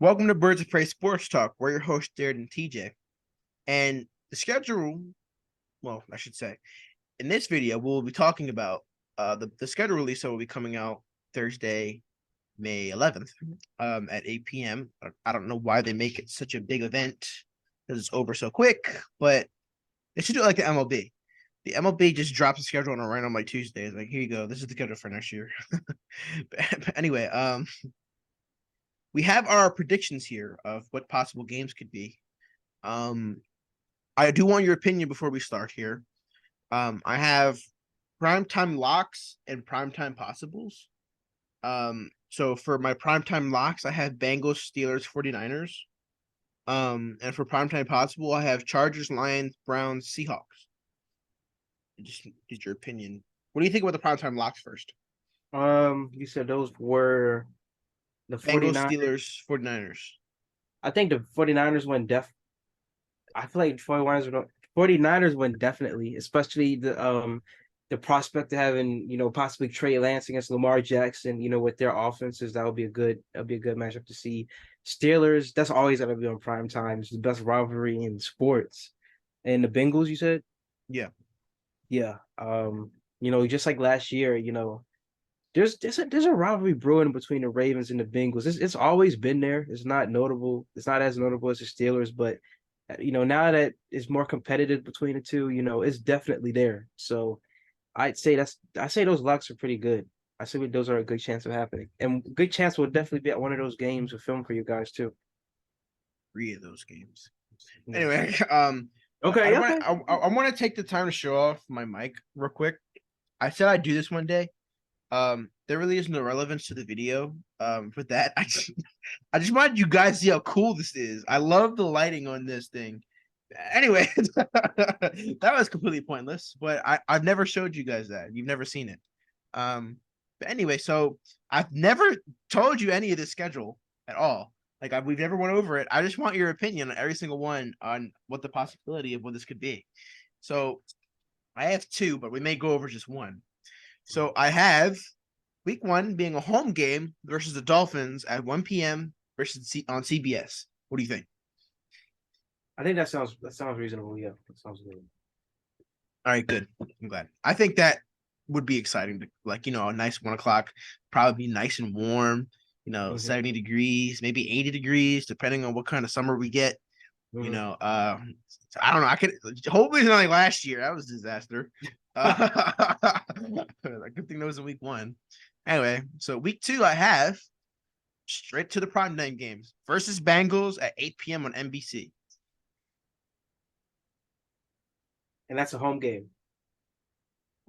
Welcome to Birds of Prey Sports Talk. We're your hosts, Jared and TJ. And the schedule, well, I should say, in this video, we'll be talking about the schedule release that will be coming out Thursday, May 11th at 8 p.m. I don't know why they make it such a big event because it's over so quick, but they should do it like the MLB. The MLB just drops a schedule on a random like Tuesday. It's like, here you go. This is the schedule for next year. but anyway, we have our predictions here of what possible games could be. I do want your opinion before we start here. I have primetime locks and primetime possibles. So for my primetime locks, I have Bengals, Steelers, 49ers. And for primetime possible, I have Chargers, Lions, Browns, Seahawks. Just get your opinion. What do you think about the primetime locks first? You said those were the Bengals, 49ers. Steelers, 49ers. I think the 49ers went I feel like 49ers went definitely, especially the prospect of having, possibly Trey Lance against Lamar Jackson, with their offenses. That'd be a good matchup to see. Steelers, that's always gonna be on prime time. It's the best rivalry in sports. And the Bengals, you said? Yeah. Yeah. Just like last year, there's a rivalry brewing between the Ravens and the Bengals. It's always been there. It's not notable. It's not as notable as the Steelers, but now that it's more competitive between the two, it's definitely there. So I say those locks are pretty good. I say those are a good chance of happening, and good chance will definitely be at one of those games of film for you guys too. 3 of those games. Yeah. Anyway, Okay. I want to take the time to show off my mic real quick. I said I'd do this one day. There really is no relevance to the video. For that, I just wanted you guys to see how cool this is. I love the lighting on this thing. Anyway, that was completely pointless, but I've never showed you guys that. You've never seen it. But anyway, so I've never told you any of this schedule at all. Like we've never went over it. I just want your opinion on every single one on what the possibility of what this could be. So I have 2, but we may go over just one. So I have week 1 being a home game versus the Dolphins at 1 p.m. versus on CBS. What do you think? I think that sounds reasonable. Yeah, that sounds good. All right, good. I'm glad. I think that would be exciting. A nice 1 o'clock, probably be nice and warm. 70 degrees, maybe 80 degrees, depending on what kind of summer we get. I don't know. I could hopefully it's not like last year. That was a disaster. Good thing that was in week 1. Anyway, so week 2, I have straight to the primetime games versus Bengals at 8 p.m. on NBC. And that's a home game.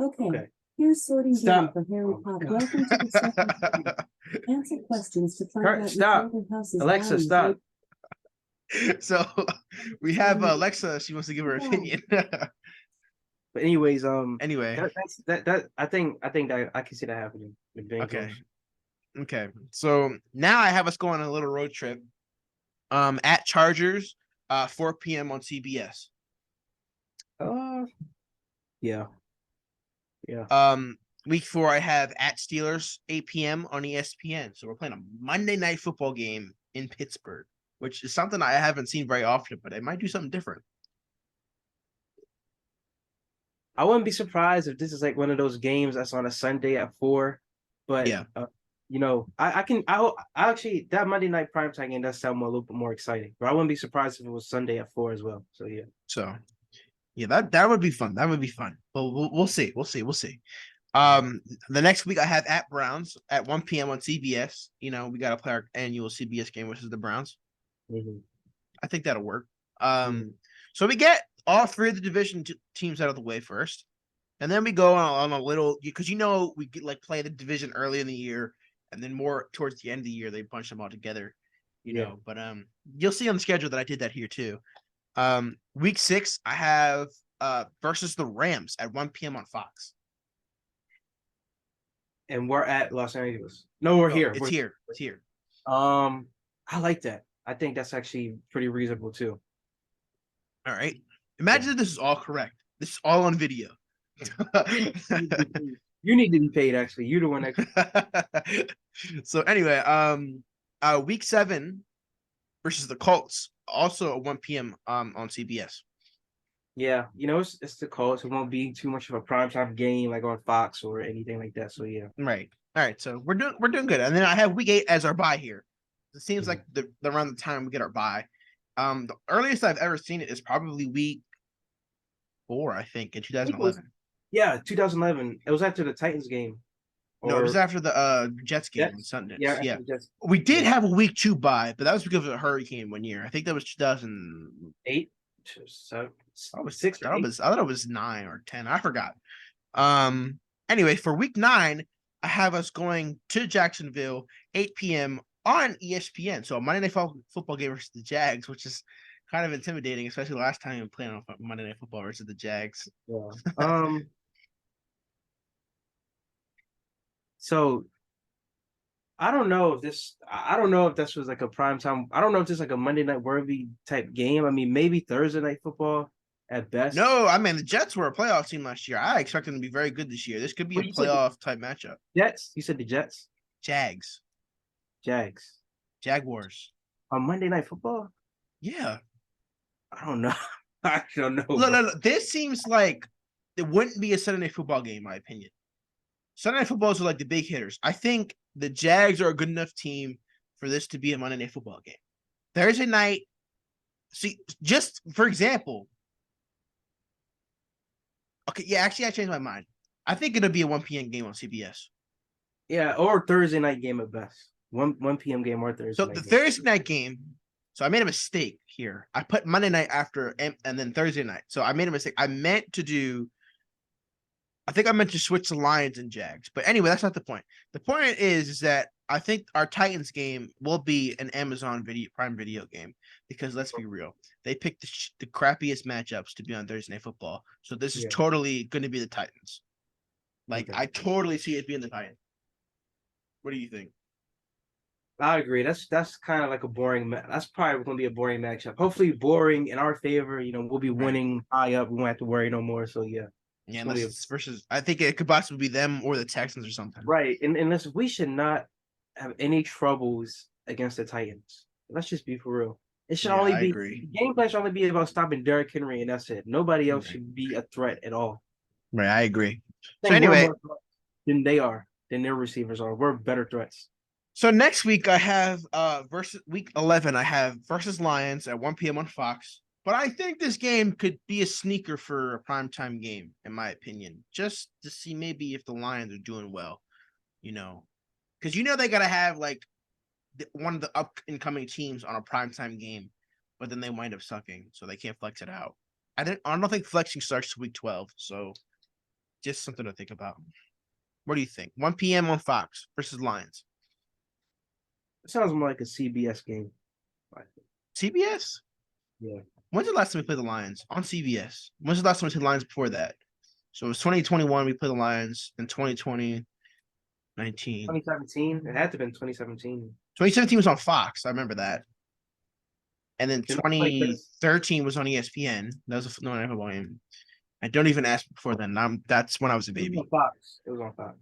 Okay. Here's sorting game for Harry Oh, Potter. Welcome to the second round. Answer questions to find out Stop. your house's Alexa, values. stop. So we have Alexa. She wants to give her opinion. But anyways, anyway, that I think that I can see that happening. Okay. So now I have us going on a little road trip. At Chargers, 4 p.m. on CBS. Yeah. Week 4, I have at Steelers, 8 p.m. on ESPN. So we're playing a Monday night football game in Pittsburgh, which is something I haven't seen very often, but I might do something different. I wouldn't be surprised if this is like one of those games that's on a Sunday at 4. But yeah, I actually that Monday night primetime game does sound a little bit more exciting. But I wouldn't be surprised if it was Sunday at 4 as well. So yeah. So yeah, that would be fun. That would be fun. But we'll see. We'll see. The next week I have at Browns at 1 p.m. on CBS. We got to play our annual CBS game, which is the Browns. Mm-hmm. I think that'll work. So we get all 3 of the division teams out of the way first, and then we go on a little because we get play the division early in the year, and then more towards the end of the year they bunch them all together. But you'll see on the schedule that I did that here too. Week 6 I have versus the Rams at 1 p.m. on Fox. And we're at Los Angeles. No, we're here. It's here. I like that. I think that's actually pretty reasonable too. All right. Imagine if this is all correct. This is all on video. You need to be paid, actually. You're the one that So anyway, week 7, versus the Colts, also at 1 p.m. On CBS. Yeah, it's the Colts. It won't be too much of a primetime game like on Fox or anything like that. So yeah. Right. All right. So we're doing good. And then I have week 8 as our bye here. It seems like around the time we get our bye. The earliest I've ever seen it is probably week 4, I think, in I think it was 2011. 2011. It was after the Titans game No, it was or after the Jets game on Jets. Sundays. Yeah, Yeah. after the Jets. We did Yeah. have a week 2 bye, but that was because of a hurricane one year. I think that was 2000. 8, 7, I was 6 or I 8. was I thought it was 9 or 10. I forgot. Anyway, for week 9, I have us going to Jacksonville, 8 p.m. on ESPN. So a Monday Night Football game versus the Jags, which is kind of intimidating, especially last time we played on Monday Night Football versus the Jags. Yeah. So I don't know if this was like a prime time. I don't know if this is like a Monday night worthy type game. I mean, maybe Thursday night football at best. No, I mean the Jets were a playoff team last year. I expect them to be very good this year. This could be a Well, you said the playoff type matchup. Jets. You said the Jets, Jags, Jags Jaguars. on Monday night football. Yeah. I don't know. I don't know. Look, this seems like it wouldn't be a Sunday Night Football game, in my opinion. Sunday Night Footballs are like the big hitters. I think the Jags are a good enough team for this to be a Monday Night Football game. Thursday night, see, just for example, okay, yeah, actually, I changed my mind. I think it'll be a 1 p.m. game on CBS. Yeah, or Thursday night game at best. 1 p.m. game or Thursday. So night the game. Thursday night game. So I made a mistake here. I put Monday night after and then Thursday night. So I made a mistake. I meant to switch the Lions and Jags. But anyway, that's not the point. The point is that I think our Titans game will be an Amazon Prime Video game because let's be real. They picked the crappiest matchups to be on Thursday Night Football. So this is totally going to be the Titans. Like, I totally see it being the Titans. What do you think? I agree. That's kind of like a boring. That's probably going to be a boring matchup. Hopefully, boring in our favor. We'll be winning high up. We won't have to worry no more. So yeah. Yeah, unless it's versus, I think it could possibly be them or the Texans or something. Right, and listen, we should not have any troubles against the Titans. Let's just be for real. It should only be the game plan should only be about stopping Derrick Henry, and that's it. Nobody else should be a threat at all. Right, I agree. So anyway, than their receivers are. We're better threats. So next week I have versus week 11. I have versus Lions at 1 p.m. on Fox. But I think this game could be a sneaker for a primetime game, in my opinion, just to see maybe if the Lions are doing well, because they got to have like one of the up and coming teams on a primetime game, but then they wind up sucking, so they can't flex it out. I don't think flexing starts to week 12, so just something to think about. What do you think? 1 p.m. on Fox versus Lions. It sounds more like a CBS game. CBS? Yeah. When's the last time we played the Lions on CBS? When's the last time we played the Lions before that? So it was 2021. We played the Lions in 2020, 19. 2017. It had to have been 2017. 2017 was on Fox. I remember that. And then 2013 was on ESPN. That was a football game. I don't even ask before then. That's when I was a baby. It was on Fox.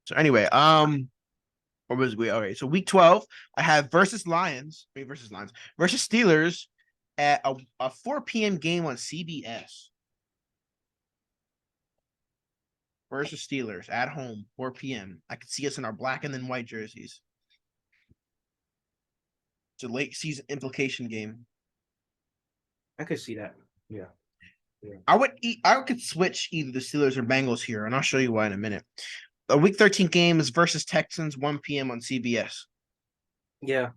So anyway, or was we? Okay, so week 12, I have versus Steelers at a 4 p.m. game on CBS. Versus Steelers at home, 4 p.m. I could see us in our black and then white jerseys. It's a late season implication game. I could see that. Yeah. I could switch either the Steelers or Bengals here, and I'll show you why in a minute. The week 13 game is versus Texans, 1 p.m. on CBS. Yeah,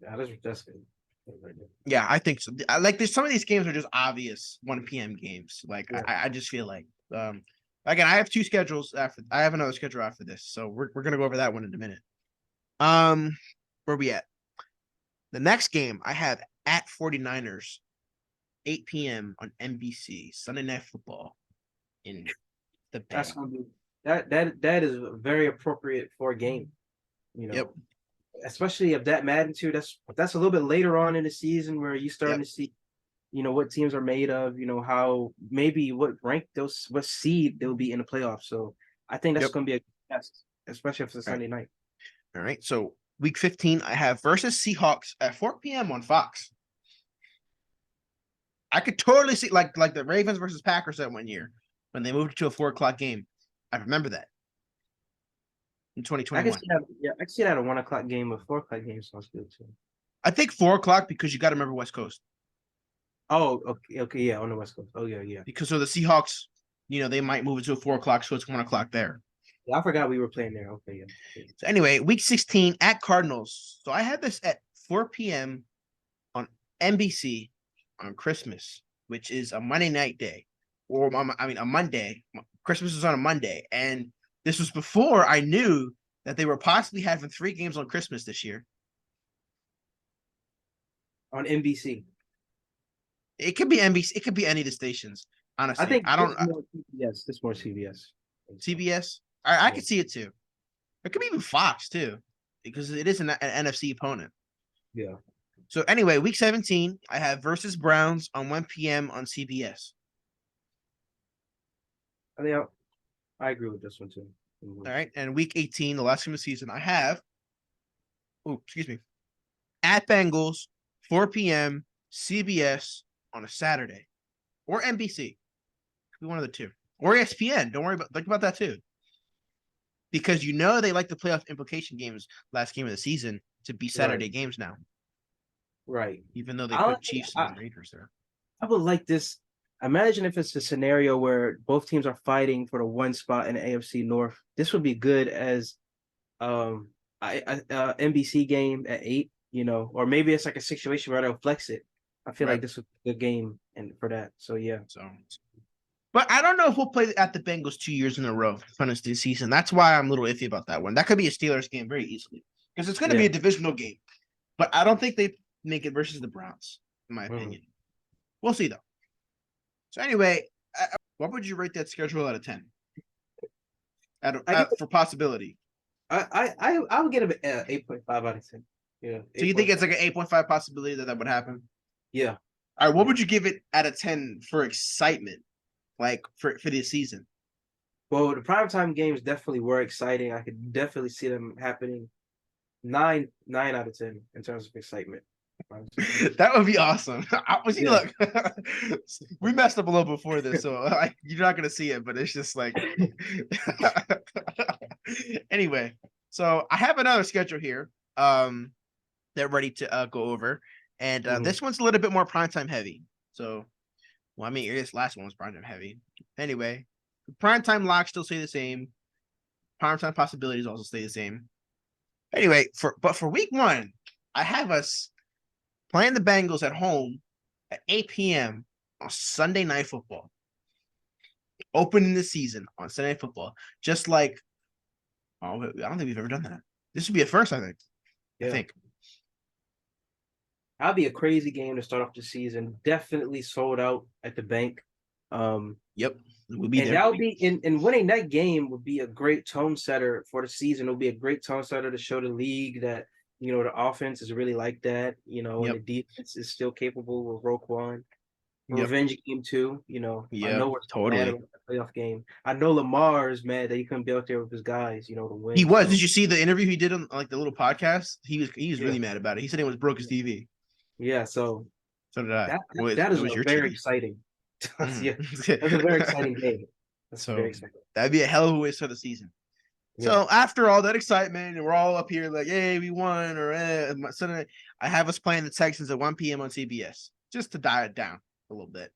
that's good. Yeah, I think so. Like, there's some of these games are just obvious 1 p.m. games. Like, I just feel like, again, I have two schedules after. I have another schedule after this, so we're gonna go over that one in a minute. Where we at? The next game I have at 49ers, 8 p.m. on NBC, Sunday Night Football. In the Bay. That's gonna be that is very appropriate for a game. Yep. Especially of that magnitude. That's a little bit later on in the season where you starting to see, what teams are made of. How maybe what seed they'll be in the playoffs. So I think that's going to be a test, especially if it's a Sunday night. All right. So week 15, I have versus Seahawks at 4 p.m. on Fox. I could totally see like the Ravens versus Packers that 1 year when they moved to a 4 o'clock game. I remember that in I can 2021. see that. Yeah, I can see that a 1 o'clock game, a 4 o'clock game sounds good too. I think 4 o'clock because you got to remember West Coast Oh, okay, yeah, on the West Coast. Oh yeah. because so the Seahawks, they might move it to a 4 o'clock, so it's 1 o'clock there. Yeah, I forgot we were playing there. Okay, yeah. So anyway, week 16 at Cardinals. So I had this at 4 p.m. on NBC on Christmas, which is a Monday night day, or a Monday. Christmas is on a Monday, and this was before I knew that they were possibly having 3 games on Christmas this year. On NBC. It could be NBC. It could be any of the stations. Honestly, I think I don't. Yes, this more CBS. CBS. I could see it too. It could be even Fox too, because it is an NFC opponent. Yeah. So anyway, week 17, I have versus Browns on 1 p.m. on CBS. I think I agree with this one too. All right, and week 18, the last game of the season, I have. Oh, excuse me. At Bengals, 4 p.m. CBS on a Saturday, or NBC. Could be one of the two, or ESPN. Don't worry think about that too, because they like the playoff implication games last game of the season to be Saturday games now. Right. Even though they put Chiefs and Raiders there. I would like this. Imagine if it's a scenario where both teams are fighting for the one spot in the AFC North. This would be good as NBC game at 8, or maybe it's like a situation where they'll flex it. I feel like this would be a good game and for that. So yeah. But I don't know if we'll play at the Bengals 2 years in a row for finish this season. That's why I'm a little iffy about that one. That could be a Steelers game very easily because it's going to be a divisional game. But I don't think they make it versus the Browns, in my opinion. We'll see though. So anyway, what would you rate that schedule out of 10? For possibility. I would get an 8.5 out of 10. Yeah. So you think it's like an 8.5 possibility that would happen? Yeah. All right. What would you give it out of 10 for excitement, like for this season? Well, the primetime games definitely were exciting. I could definitely see them happening. 9 out of 10 in terms of excitement. That would be awesome. Look, we messed up a little before this, so you're not gonna see it, but it's just like anyway. So I have another schedule here that ready to go over, and this one's a little bit more primetime heavy. So, well, I mean, this last one was primetime heavy. Anyway, primetime locks still stay the same. Primetime possibilities also stay the same. Anyway, for week 1, I have us playing the Bengals at home at 8 p.m. on Sunday Night Football. Opening the season on Sunday Night Football. Just like, I don't think we've ever done that. This would be a first, I think. Yeah. I think. That'd be a crazy game to start off the season. Definitely sold out at the bank. Yep. That would be and winning that game would be a great tone setter for the season. It'll be a great tone setter to show the league that the offense is really like that, and the defense is still capable with Roquan. Revenge game too, I know we're totally mad about the playoff game. I know Lamar is mad that he couldn't be out there with his guys, to win. He was. Did you see the interview he did on like the little podcast? He was really mad about it. He said it was broke his TV. Yeah, so did I. That is very exciting. Yeah, that's a very exciting game. Very exciting. That'd be a hell of a way to start the season. Yeah. So after all that excitement, and we're all up here like, "Hey, we won!" Or Sunday, I have us playing the Texans at 1 p.m. on CBS just to dial it down a little bit.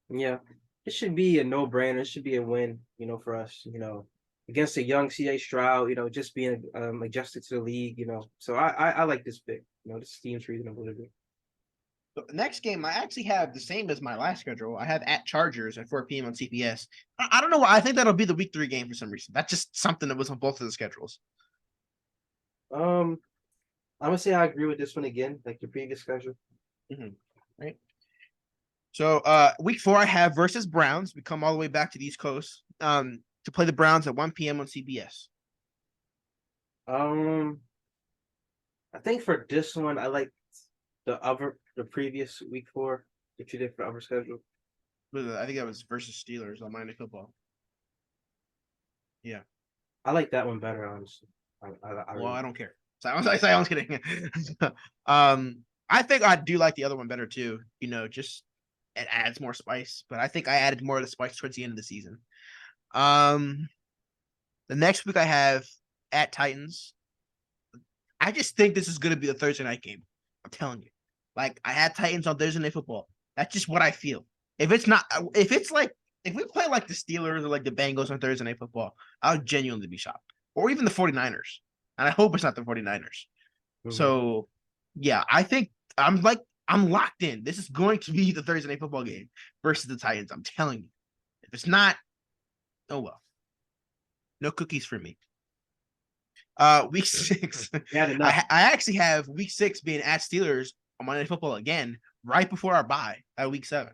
Yeah, it should be a no-brainer. It should be a win, for us. Against a young C.J. Stroud, just being adjusted to the league. So I like this pick. This seems reasonable to do. So the next game, I actually have the same as my last schedule. I have at Chargers at 4 p.m. on CBS. I don't know why. I think that'll be the week 3 game for some reason. That's just something that was on both of the schedules. I'm gonna say I agree with this one again, like your previous schedule. Right. So week 4, I have versus Browns. We come all the way back to the East Coast to play the Browns at 1 p.m. on CBS. I think for this one, I like the previous week 4 that you did for our schedule. I think that was versus Steelers on Monday Football. Yeah, I like that one better, honestly. I don't care. I was kidding. I think I do like the other one better too. Just it adds more spice. But I think I added more of the spice towards the end of the season. The next week I have at Titans. I just think this is going to be the Thursday night game. I'm telling you. Like, I had Titans on Thursday Night Football. That's just what I feel. If it's not, if it's like, if we play like the Steelers or like the Bengals on Thursday Night Football, I would genuinely be shocked. Or even the 49ers. And I hope it's not the 49ers. So, yeah, I think I'm locked in. This is going to be the Thursday Night Football game versus the Titans. I'm telling you. If it's not, oh well. No cookies for me. Week 6. I actually have week 6 being at Steelers on Monday Night Football again, right before our bye at week 7.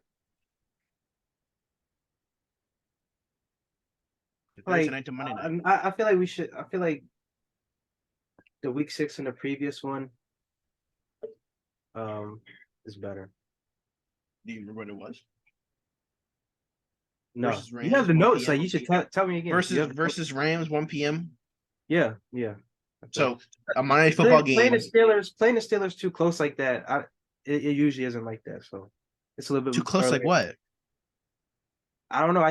Thursday night to Monday night. I feel like we should. I feel like the week 6 and the previous one, is better. Do you remember what it was? No, Versus you have the 1 notes. PM. Like you should tell me again. Versus Rams 1 p.m. Yeah. So a Monday Night Football game. Playing the Steelers too close like that, it usually isn't like that. So it's a little bit Too close, earlier. like what? I don't know.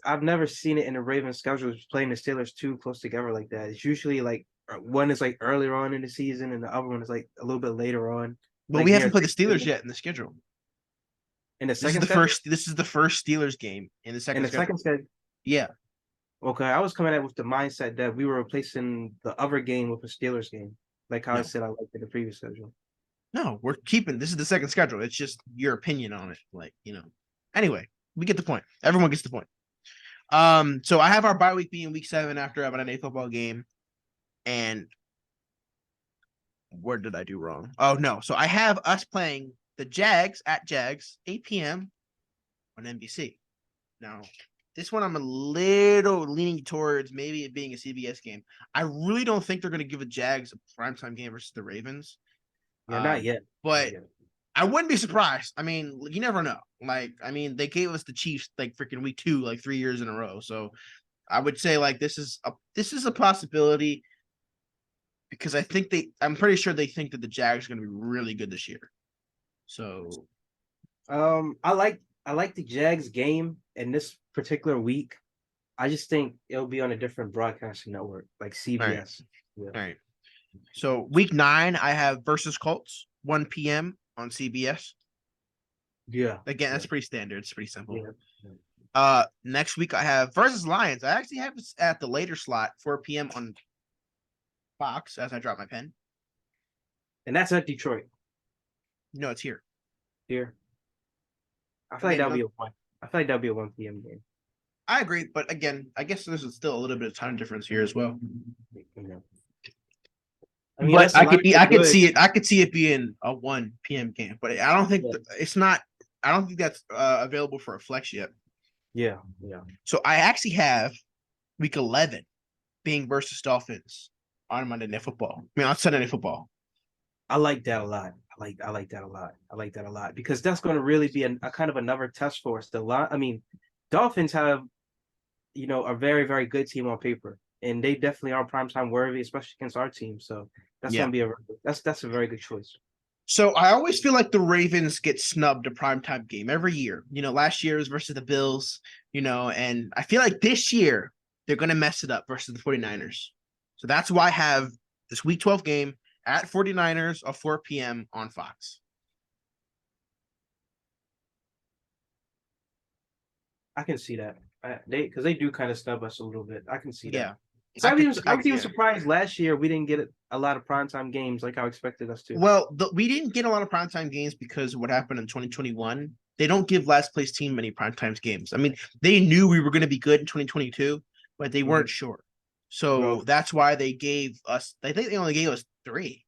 I've never seen it in the Ravens schedule playing the Steelers too close together like that. It's usually like one is like earlier on in the season and the other one is like a little bit later on. But like we haven't played the Steelers yet in the schedule. In the This is second the schedule? first. This is the first Steelers game in the second. In the second schedule. Yeah. Okay, I was coming at with the mindset that we were replacing the other game with a Steelers game, like how I No. said I liked in the previous schedule. No, we're keeping. This is the second schedule. It's just your opinion on it. Like, Anyway, we get the point. Everyone gets the point. So I have our bye week being week 7 after a Monday Night Football game. And where did I do wrong? Oh no. So I have us playing the Jags at Jags, 8 p.m. on NBC. Now, this one I'm a little leaning towards maybe it being a CBS game. I really don't think they're going to give a Jags a primetime game versus the Ravens. Yeah, not yet. But Not yet. I wouldn't be surprised. I mean, you never know. Like, I mean, they gave us the Chiefs like freaking week 2, like 3 years in a row. So I would say like this is a possibility because I'm pretty sure they think that the Jags are going to be really good this year. So, I like the Jags game in this particular week. I just think it'll be on a different broadcasting network, like CBS. All right. So week 9, I have versus Colts, 1 p.m. on CBS. Yeah. Again, that's pretty standard. It's pretty simple. Yeah. Next week I have versus Lions. I actually have this at the later slot, 4 p.m. on Fox as I drop my pen. And that's at Detroit. No, it's here. Here. I feel like that'll be a 1. I feel like that'll be a 1 p.m. game. I agree, but again, I guess there's still a little bit of time difference here as well. I mean, but I could see it being a 1 p.m. game, but I don't think it's not. I don't think that's available for a flex yet. Yeah. So I actually have week 11 being versus Dolphins on Monday Night Football. I mean, on Sunday Night Football. I like that a lot. I like that a lot because that's going to really be a kind of another test for us. Dolphins have, a very, very good team on paper, and they definitely are primetime worthy, especially against our team. So that's going to be that's a very good choice. So I always feel like the Ravens get snubbed a primetime game every year. Last year was versus the Bills, and I feel like this year they're going to mess it up versus the 49ers. So that's why I have this week 12 game at 49ers at 4 p.m. on Fox. I can see that. Because they do kind of snub us a little bit. I can see that. Yeah. So I was even surprised last year we didn't get a lot of primetime games like I expected us to. Well, we didn't get a lot of primetime games because of what happened in 2021. They don't give last place team many primetime games. I mean, they knew we were going to be good in 2022, but they weren't sure. So that's why they gave us. I think they only gave us 3. If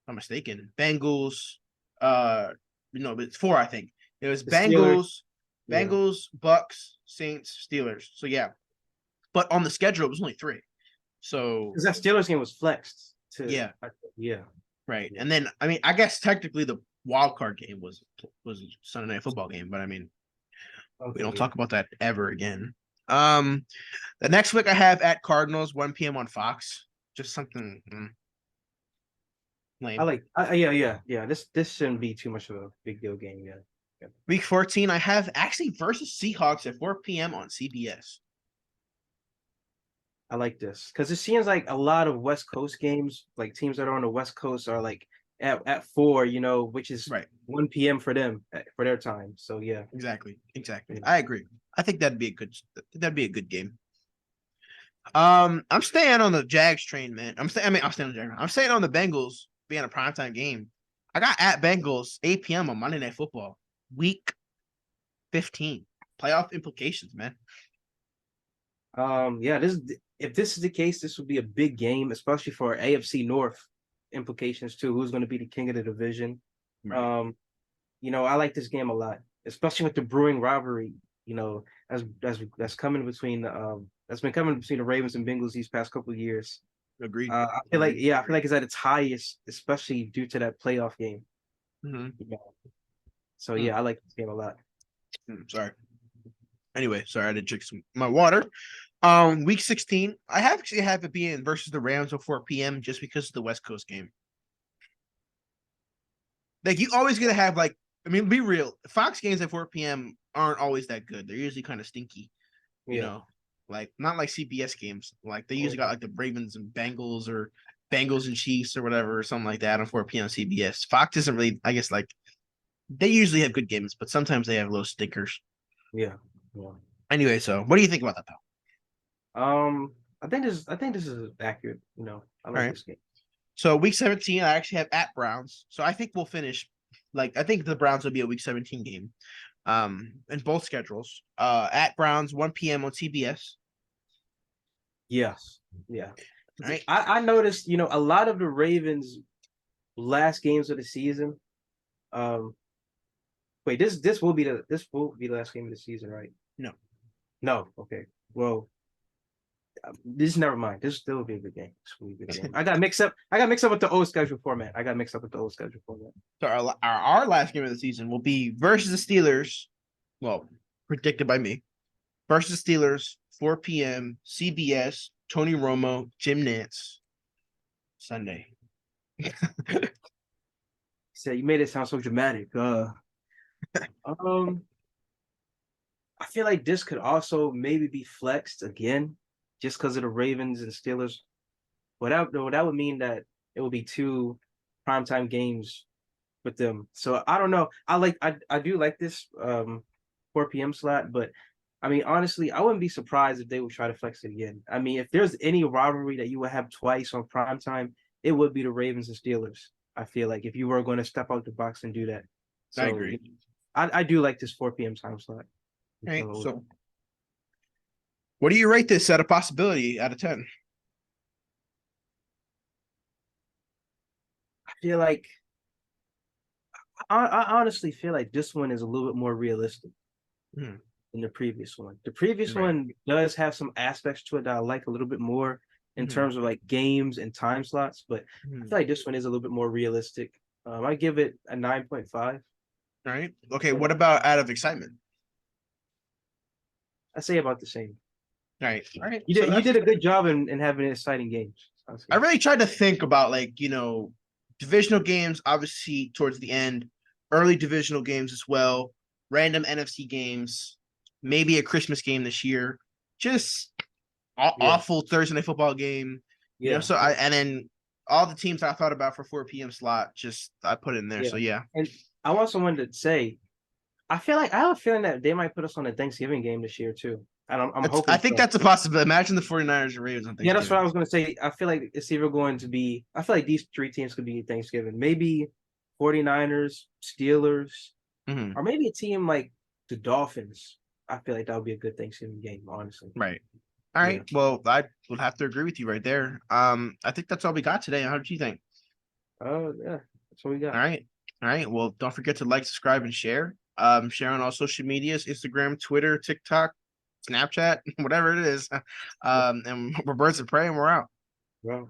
I'm not mistaken. Bengals. It's 4. I think it was Bengals, Bucks, Saints, Steelers. So yeah. But on the schedule, it was only 3. So because that Steelers game was flexed. Yeah. Right. Yeah. And then I guess technically the wild card game was Sunday Night Football game, but we don't talk about that ever again. The next week I have at Cardinals 1 p.m. on Fox. Just something lame. Yeah. This shouldn't be too much of a big deal game yet. Week 14, I have actually versus Seahawks at 4 p.m. on CBS. I like this because it seems like a lot of West Coast games, like teams that are on the West Coast, are like at 4, which is Right. 1 p.m. for them for their time. So yeah, Exactly. yeah. I agree. I think that'd be a good game. I'm staying on the Jags train, man. I'm staying on the Jags. I'm staying on the Bengals being a primetime game. I got at Bengals 8 p.m. on Monday Night Football, week 15. Playoff implications, man. Yeah. If this is the case, this would be a big game, especially for AFC North implications too. Who's going to be the king of the division? Right. I like this game a lot, especially with the brewing rivalry. That's coming between that's been coming between the Ravens and Bengals these past couple of years. Agreed. I feel like it's at its highest, especially due to that playoff game. Mm-hmm. Yeah. So yeah, I like this game a lot. Sorry. Anyway, sorry, I had to drink my water. Week 16, I actually have it being versus the Rams at 4 p.m. just because of the West Coast game. Like you always gonna have be real. Fox games at 4 p.m. aren't always that good. They're usually kind of stinky. You know, like not like CBS games. Like they usually got like the Ravens and Bengals or Bengals and Chiefs or whatever or something like that on 4 p.m. CBS. Fox isn't really, I guess, like they usually have good games, but sometimes they have little stinkers. Yeah. Yeah. Anyway, so what do you think about that though? I think this is accurate. I like this game. So week 17, I actually have at Browns. So I think we'll finish I think the Browns will be a week 17 game. In both schedules. At Browns, 1 p.m. on CBS. Yes. Yeah. Right. I noticed, a lot of the Ravens last games of the season. Wait, this will be the last game of the season, right? No. No. Okay. Well, this never mind. This still will be a good game. This will be a good game. I got mixed up with the old schedule format. So our last game of the season will be versus the Steelers. Well, predicted by me. Versus Steelers, 4 p.m. CBS. Tony Romo, Jim Nantz. Sunday. So you made it sound so dramatic. I feel like this could also maybe be flexed again, just because of the Ravens and Steelers. But that would mean that it would be 2 primetime games with them. So I don't know. I do like this 4 p.m. slot, but I mean honestly, I wouldn't be surprised if they would try to flex it again. I mean, if there's any rivalry that you would have twice on primetime, it would be the Ravens and Steelers. I feel like if you were going to step out the box and do that. So I agree. I do like this 4 p.m. time slot. All right. So what do you rate this at a possibility out of 10? I feel like I honestly feel like this one is a little bit more realistic than the previous one. The previous one does have some aspects to it that I like a little bit more in terms of like games and time slots, but I feel like this one is a little bit more realistic. I give it a 9.5. All right. Okay. What about out of excitement? I say about the same. All right. You did a good job in having exciting games. I really tried to think about divisional games, obviously towards the end, early divisional games as well, random NFC games, maybe a Christmas game this year, just awful Thursday night football game. Yeah. So and then all the teams I thought about for 4 p.m. slot, just I put in there. Yeah. So yeah. And I want someone to say, I have a feeling that they might put us on a Thanksgiving game this year too. And I'm hoping. I think that's a possibility. Imagine the 49ers and Ravens on Thanksgiving. Yeah, that's what I was going to say. I feel like it's either going to be, I feel like these 3 teams could be Thanksgiving. Maybe 49ers, Steelers, or maybe a team like the Dolphins. I feel like that would be a good Thanksgiving game, honestly. Right. All right. Yeah. Well, I would have to agree with you right there. I think that's all we got today. How did you think? Oh, yeah. That's what we got. All right. Well, don't forget to like, subscribe, and share. Share on all social medias, Instagram, Twitter, TikTok, Snapchat, whatever it is. And we're birds of prey and we're out. Well.